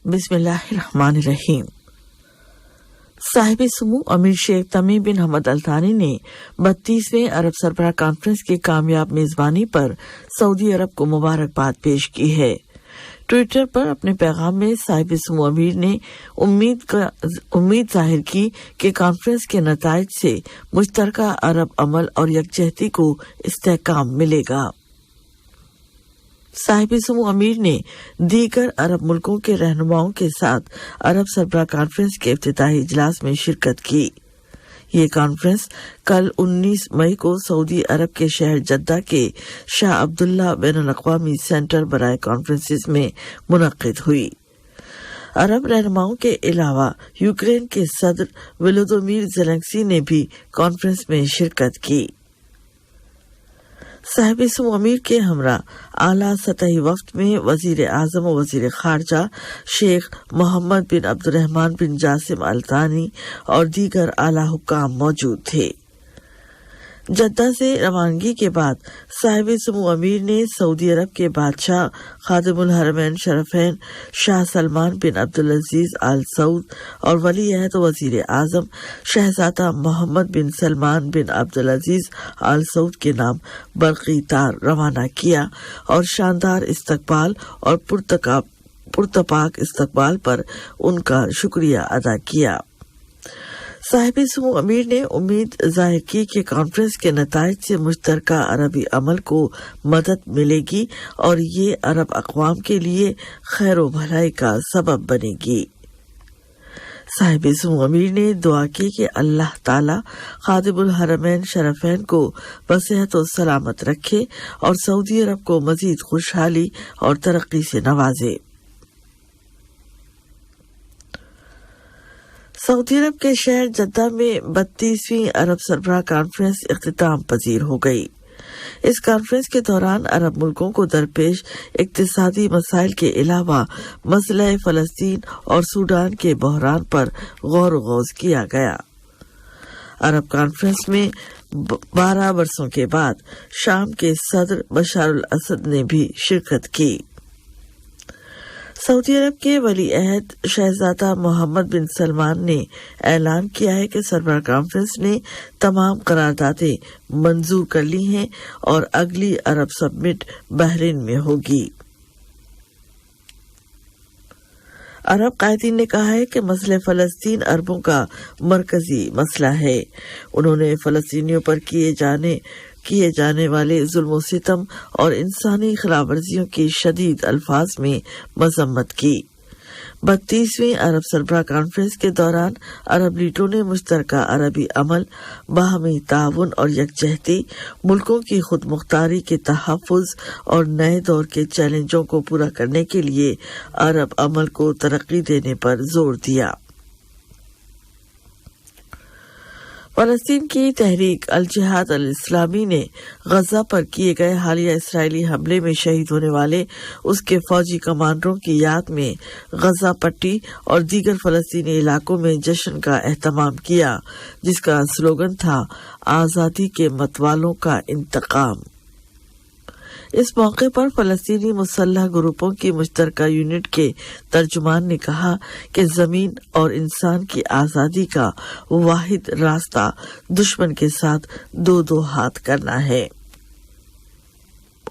बिस्मिल्लाहिर्रहमानिर्रहीम। साहिब सुमू अमीर शेख तमीम बिन हमद अल थानी ने 32वें अरब सरबराह कॉन्फ्रेंस की कामयाब मेजबानी पर सऊदी अरब को मुबारकबाद पेश की है। ट्विटर पर अपने पैगाम में साहिब सुमू अमीर ने उम्मीद जाहिर की कि कॉन्फ्रेंस के नताइज से मुश्तरका अरब अमल और यकजहती को इस्तेहकाम मिलेगा। साहिब सुमू अमीर ने दीगर अरब मुल्कों के रहनुमाओं के साथ अरब सरबराह कॉन्फ्रेंस के इफ्तिताही इजलास में शिरकत की। ये कॉन्फ्रेंस कल 19 मई को सऊदी अरब के शहर जद्दा के शाह अब्दुल्ला बैनुल अक़वामी सेंटर बराए कॉन्फ्रेंसिस में मुनक़्क़िद हुई। अरब रहनुमाओं के अलावा यूक्रेन के सदर वोलोदिमीर ज़ेलेंस्की ने भी कॉन्फ्रेंस में शिरकत की। साहिब सुमू अमीर के हमरा आला सतही वफ्द में वजीर आजम और वजीर खारजा शेख मोहम्मद बिन अब्दुर्रहमान बिन जासिम अल थानी और दीगर आला हुक्काम मौजूद थे। जद्दा से रवानगी के बाद साहिब सुमू अमीर ने सऊदी अरब के बादशाह खादिमुल हरमैन शरफैन शाह सलमान बिन अब्दुल अजीज आल सऊद और वली अहद वजीर आजम शहजादा मोहम्मद बिन सलमान बिन अब्दुल अजीज आल सऊद के नाम बरक़ी तार रवाना किया और शानदार इस्तकबाल और पुरतपाक इस्तकबाल पर उनका शुक्रिया अदा किया। साहिब सुमू अमीर ने उम्मीद जाहिर की कि कॉन्फ्रेंस के नताइज से मुश्तरका अरबी अमल को मदद मिलेगी और ये अरब अक़वाम के लिए खैर व भलाई का सबब बनेगी। साहिब सुमू अमीर ने दुआ की कि अल्लाह ताला खादिमुल हरमैन शरफैन को बसेहत व सलामत रखे और सऊदी अरब को मजीद खुशहाली और तरक्की से नवाजे। सऊदी अरब के शहर जद्दा में 32वीं अरब सरबराह कॉन्फ्रेंस इख्तिताम पजीर हो गई। इस कॉन्फ्रेंस के दौरान अरब मुल्कों को दरपेश इक्तिसादी मसाइल के अलावा मसला फलस्तीन और सूडान के बहरान पर गौर गौज किया गया। अरब कॉन्फ्रेंस में 12 बरसों के बाद शाम के सदर बशार अल असद ने भी शिरकत की। सऊदी अरब के वली अहद शहजादा मोहम्मद बिन सलमान ने ऐलान किया है कि सरबराह कॉन्फ्रेंस ने तमाम करारदादें मंजूर कर ली हैं और अगली अरब समिट बहरीन में होगी। अरब कायदीन ने कहा है कि मसले फलस्तीन अरबों का मरकजी मसला है। उन्होंने फलस्तीनियों पर किए जाने वाले जुल्म सितम और इंसानी खिलाफवर्जियों की शदीद अल्फाज में मजम्मत की। 32वीं अरब सरबराह कॉन्फ्रेंस के दौरान अरब लीडरों ने मुश्तरका अरबी अमल, बाहमी ताउन और यकजहती, मुल्कों की खुद मुख्तारी के तहफ़्फ़ुज़ और नए दौर के चैलेंजों को पूरा करने के लिए अरब अमल को तरक्की देने पर जोर दिया। फलस्तीन की तहरीक अल जिहाद अल इस्लामी ने गजा पर किए गए हालिया इसराइली हमले में शहीद होने वाले उसके फौजी कमांडरों की याद में गजा पट्टी और दीगर फलस्तीनी इलाकों में जश्न का एहतमाम किया, जिसका स्लोगन था आज़ादी के मतवालों का इंतकाम। इस मौके पर फलस्तीनी मुसल्लह ग्रुपों की मुश्तरका यूनिट के तर्जुमान ने कहा कि जमीन और इंसान की आज़ादी का वाहिद रास्ता दुश्मन के साथ दो हाथ करना है।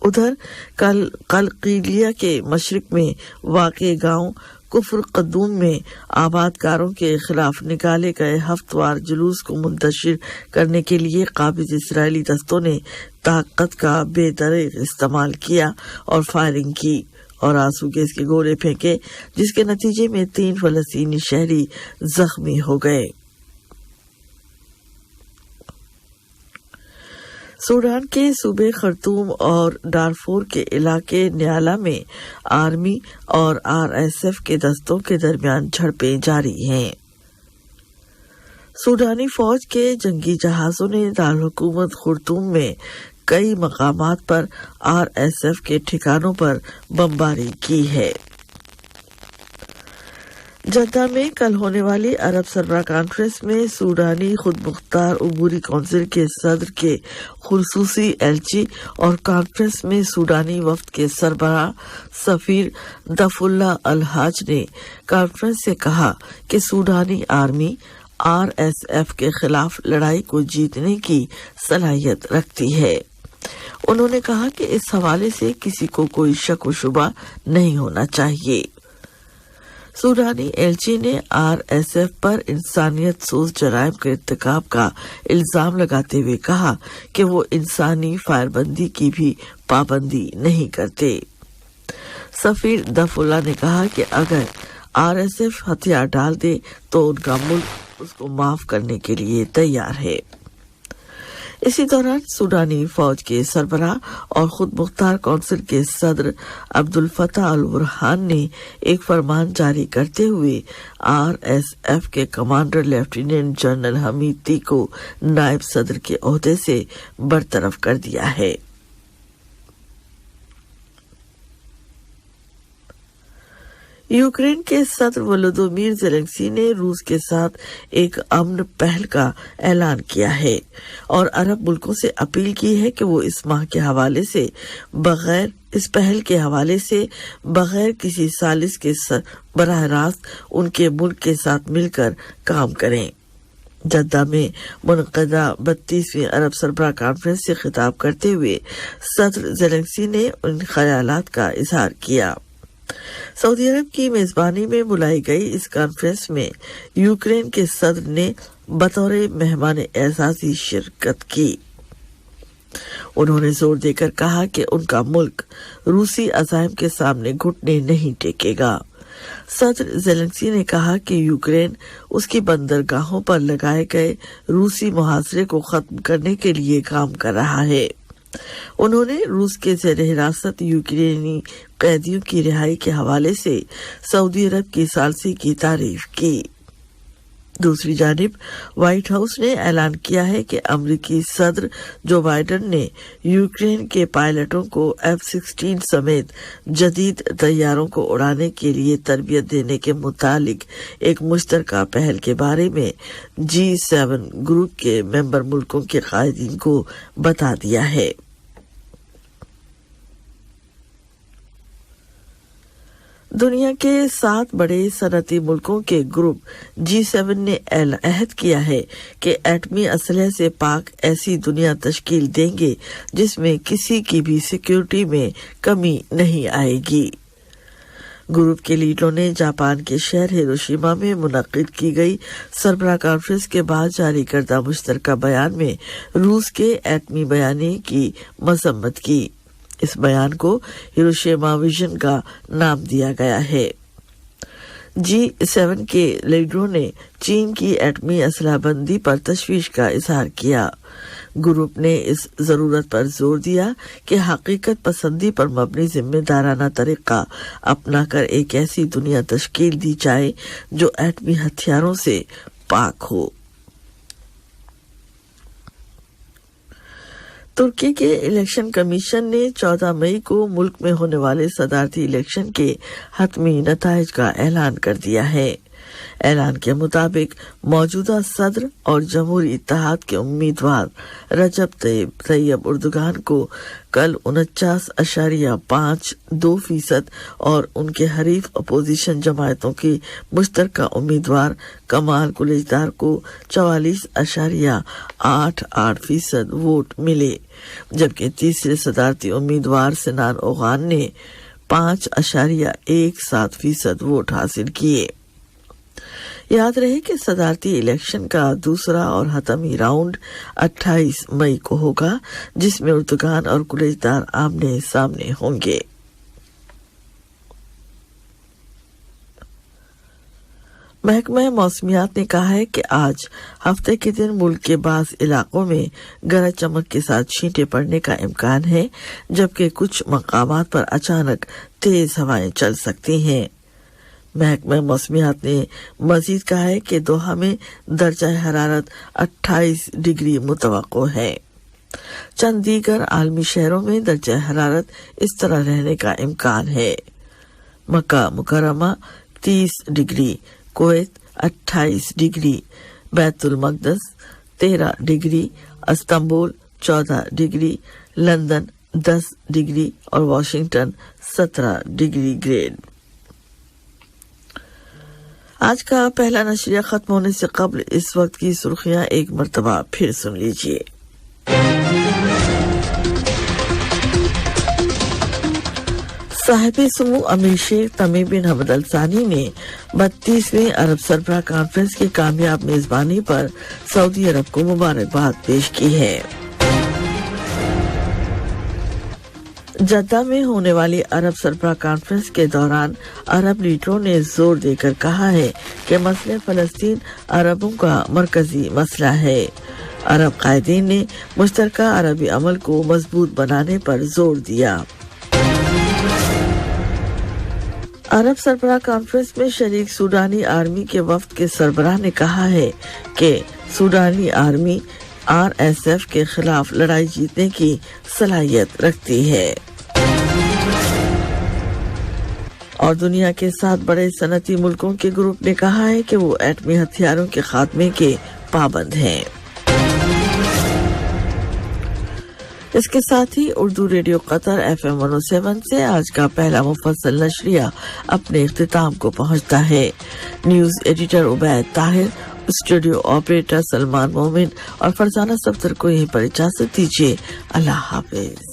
उधर कल कलकीलिया के मशरिक में वाक़े गांव कुफ्र कदूम में आबादकारों के खिलाफ निकाले गए हफ्तवार जुलूस को मुंतशिर करने के लिए काबिज इसराइली दस्तों ने ताकत का बेदरेग इस्तेमाल किया और फायरिंग की और आंसू गैस के गोले फेंके, जिसके नतीजे में 3 फलस्तीनी शहरी जख्मी हो गए। सूडान के सूबे खर्तूम और डारफोर के इलाके न्याला में आर्मी और RSF के दस्तों के दरमियान झड़पें जारी हैं। सूडानी फौज के जंगी जहाजों ने दारहुकूमत खर्तूम में कई मकामात पर RSF के ठिकानों पर बमबारी की है। जद्दा में कल होने वाली अरब सरबराह कॉन्फ्रेंस में सूडानी खुद मुख्तार अबूरी काउंसिल के सदर के खुसूसी एलची और कॉन्फ्रेंस में सूडानी वफ्द के सरबराह सफीर दफुल्ला अल हाज ने कॉन्फ्रेंस से कहा कि सूडानी आर्मी RSF के खिलाफ लड़ाई को जीतने की सलाहियत रखती है। उन्होंने कहा कि इस हवाले से किसी को कोई शक व शुबा नहीं होना चाहिए। सूडानी एलची ने RSF पर इंसानियत सोज जराइम के इर्तिकाब का इल्जाम लगाते हुए कहा कि वो इंसानी फायरबंदी की भी पाबंदी नहीं करते। सफीर दफुल्ला ने कहा कि अगर RSF हथियार डाल दे तो उनका मुल्क उसको माफ करने के लिए तैयार है। इसी दौरान सूडानी फौज के सरबराह और खुद मुख्तार काउंसिल के सदर अब्दुल फताह अल बुरहान ने एक फरमान जारी करते हुए RSF के कमांडर लेफ्टिनेंट जनरल हमीदी को नायब सदर के ओहदे से बरतरफ कर दिया है। यूक्रेन के सदर वोलोदोमीर ज़ेलेंस्की ने रूस के साथ एक अमन पहल का ऐलान किया है और अरब मुल्कों से अपील की है कि वो इस पहल के हवाले से बगैर किसी सालिश के बराह रास्त उनके मुल्क के साथ मिलकर काम करें। जद्दा में मुनक़दा 32वीं अरब सरबराह कॉन्फ्रेंस से खिताब करते हुए सदर ज़ेलेंस्की ने उन ख्यालात का इजहार किया। सऊदी अरब की मेजबानी में बुलाई गई इस कॉन्फ्रेंस में यूक्रेन के सदर ने बतौर मेहमान एजाज़ी शिरकत की। उन्होंने जोर देकर कहा कि उनका मुल्क रूसी अज़ाइम के सामने घुटने नहीं टेकेगा। सदर ज़ेलेंस्की ने कहा कि यूक्रेन उसकी बंदरगाहों पर लगाए गए रूसी मुहासरे को खत्म करने के लिए काम कर रहा है। उन्होंने रूस के ज़ेरे हिरासत यूक्रेनी कैदियों की रिहाई के हवाले से सऊदी अरब की सालसी की तारीफ की। दूसरी जानिब व्हाइट हाउस ने ऐलान किया है कि अमेरिकी सदर जो बाइडेन ने यूक्रेन के पायलटों को F-16 समेत जदीद तैयारों को उड़ाने के लिए तरबियत देने के मुतालिक एक मुश्तरका पहल के बारे में G7 ग्रुप के मेंबर मुल्कों के कायदीन को बता दिया है। दुनिया के 7 बड़े सनअती मुल्कों के ग्रुप G7 ने अहद किया है कि एटमी असलहे से पाक ऐसी दुनिया तश्कील देंगे जिसमें किसी की भी सिक्योरिटी में कमी नहीं आएगी। ग्रुप के लीडरों ने जापान के शहर हिरोशिमा में मुनक्किद की गई सरबराह कॉन्फ्रेंस के बाद जारी करदा मुश्तरका बयान में रूस के एटमी बयानी की मजम्मत की। इस बयान को हिरोशिमा विजन का नाम दिया गया है। G7 के लीडरों ने चीन की एटमी असलाबंदी पर तशवीश का इजहार किया। ग्रुप ने इस जरूरत पर जोर दिया कि हकीकत पसंदी पर मबनी जिम्मेदाराना तरीका अपनाकर एक ऐसी दुनिया तश्कील दी जाए जो एटमी हथियारों से पाक हो। तुर्की के इलेक्शन कमीशन ने 14 मई को मुल्क में होने वाले सदारती इलेक्शन के हतमी नताइज का ऐलान कर दिया है। ऐलान के मुताबिक मौजूदा सदर और जमहूरी इत्तेहाद के उम्मीदवार रजब तैयब उर्दुगान को कल 49.52% और उनके हरीफ अपोजिशन जमायतों की मुश्तरका उम्मीदवार कमाल कुलिजदार को 44.88% वोट मिले, जबकि तीसरे सदारती उम्मीदवार सिनान ओगान ने 5.17% वोट हासिल किए। याद रहे कि सदारती इलेक्शन का दूसरा और हतमी राउंड 28 मई को होगा, जिसमें उर्दुगान और कुलिजदार आमने सामने होंगे। महकमा मौसमियात ने कहा है कि आज हफ्ते के दिन मुल्क के बाज़ इलाकों में गरज चमक के साथ छींटे पड़ने का इम्कान है, जबकि कुछ मकामात पर अचानक तेज हवाएं चल सकती हैं। महकमा मौसमियात ने मजीद कहा है कि दोहा में दर्जा हरारत 28 डिग्री मुतवक्को है। चंद दीगर आलमी शहरों में दर्जा हरारत इस तरह रहने का इम्कान है। मक्का मुकर्रमा 30 डिग्री, कुवैत 28 डिग्री, बैतुल मक़दस 13 degree, Istanbul 14 degree, London 10 degree और वाशिंगटन 17 डिग्री ग्रेड। आज का पहला नशरिया खत्म होने से कबल इस वक्त की सुर्खियां एक मर्तबा फिर सुन लीजिए। साहिब सुमू अमीर शेख तमीम बिन हमद अल सानी ने 32वें अरब सरबराह कॉन्फ्रेंस की कामयाब मेजबानी पर सऊदी अरब को मुबारकबाद पेश की है। जद्दा में होने वाली अरब सरबराह कॉन्फ्रेंस के दौरान अरब लीडरों ने जोर देकर कहा है कि मसले फलस्तीन अरबों का मरकजी मसला है। अरब कायदीन ने मुश्तरका अरबी अमल को मजबूत बनाने पर जोर दिया। अरब सरबराह कॉन्फ्रेंस में शरीक सूडानी आर्मी के वफ्द के सरबराह ने कहा है कि सूडानी आर्मी RSF के खिलाफ लड़ाई जीतने की सलाहियत रखती है। और दुनिया के 7 बड़े सनती मुल्कों के ग्रुप ने कहा है कि वो एटमी हथियारों के खात्मे के पाबंद हैं। इसके साथ ही उर्दू रेडियो कतर FM 107 से आज का पहला मुफस्सल नशरिया अपने इख्तिताम को पहुंचता है। News editor Ubaid Tahir, studio operator Salman मोमिन और फरजाना सफ्तर को यहीं पर इजाजत दीजिए। अल्लाह हाफिज।